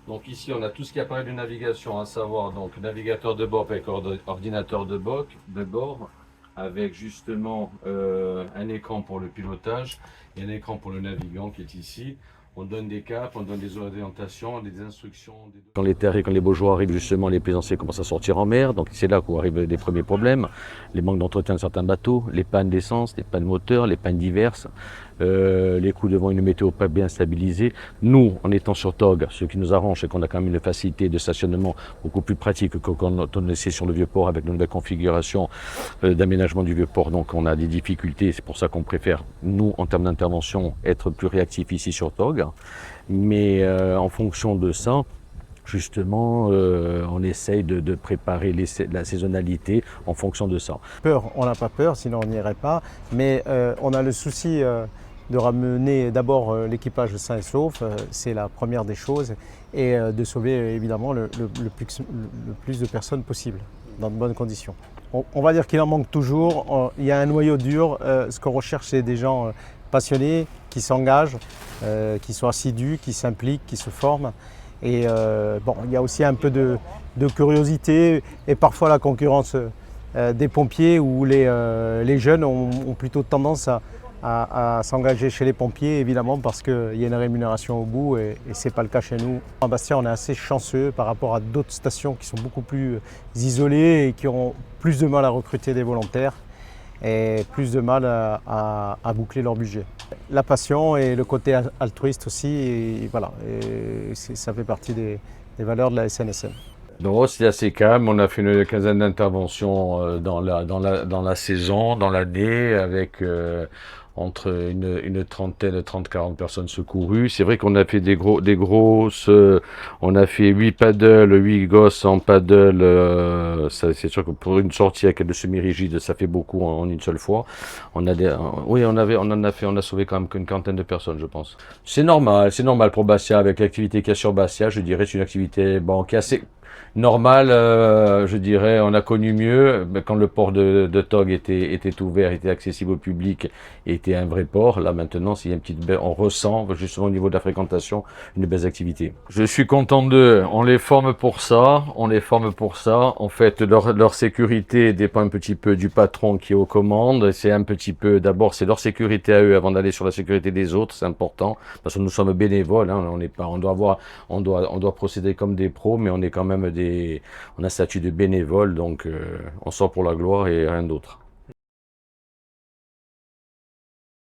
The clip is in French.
Donc ici, on a tout ce qui apparaît de navigation, à savoir donc navigateur de bord avec ordinateur de bord, avec justement un écran pour le pilotage et un écran pour le navigant qui est ici. On donne des caps, on donne des orientations, des instructions. Quand l'été arrive, quand les beaux jours arrivent, justement, les plaisanciers commencent à sortir en mer. Donc c'est là qu'arrivent arrivent les premiers problèmes. Les manques d'entretien de certains bateaux, les pannes d'essence, les pannes moteurs, les pannes diverses, les coups de vent, une météo pas bien stabilisée. Nous, en étant sur TOG, ce qui nous arrange, c'est qu'on a quand même une facilité de stationnement beaucoup plus pratique que quand on est sur le Vieux-Port avec nos nouvelles configurations d'aménagement du Vieux-Port. Donc on a des difficultés, c'est pour ça qu'on préfère, nous, en termes d'intervention, être plus réactifs ici sur TOG. Mais en fonction de ça, justement, on essaye de préparer la saisonnalité en fonction de ça. Peur, on n'a pas peur, sinon on n'irait pas. Mais on a le souci de ramener d'abord l'équipage sain et sauf, c'est la première des choses, et de sauver évidemment le plus de personnes possible, dans de bonnes conditions. On va dire qu'il en manque toujours, il y a un noyau dur, ce qu'on recherche c'est des gens passionnés, qui s'engagent, qui sont assidus, qui s'impliquent, qui se forment. Et bon, il y a aussi un peu de curiosité et parfois la concurrence des pompiers où les jeunes ont plutôt tendance à s'engager chez les pompiers, évidemment, parce qu'il y a une rémunération au bout et ce n'est pas le cas chez nous. À Bastia, on est assez chanceux par rapport à d'autres stations qui sont beaucoup plus isolées et qui ont plus de mal à recruter des volontaires et plus de mal à boucler leur budget. La passion et le côté altruiste aussi, et voilà, ça fait partie des valeurs de la SNSM. Non, c'est assez calme. On a fait une quinzaine d'interventions dans la saison, dans l'année, avec entre une trentaine, 30-40 personnes secourues. C'est vrai qu'on a fait des grosses, on a fait 8 paddles, 8 gosses en paddle. C'est sûr que pour une sortie avec le semi-rigide, ça fait beaucoup en une seule fois. Oui, on a sauvé quand même qu'une quarantaine de personnes, je pense. C'est normal pour Bastia, avec l'activité qu'il y a sur Bastia, je dirais, c'est une activité, bon, qui est assez normal, je dirais, on a connu mieux quand le port de Tog était ouvert, était accessible au public, était un vrai port. Là maintenant, s'il y a une petite baisse, on ressent justement au niveau de la fréquentation une baisse d'activité. Je suis content d'eux. On les forme pour ça. En fait, leur sécurité dépend un petit peu du patron qui est aux commandes. C'est un petit peu, d'abord, c'est leur sécurité à eux avant d'aller sur la sécurité des autres. C'est important parce que nous sommes bénévoles. Hein, on doit procéder comme des pros, mais on est quand même on a statut de bénévole, donc on sort pour la gloire et rien d'autre.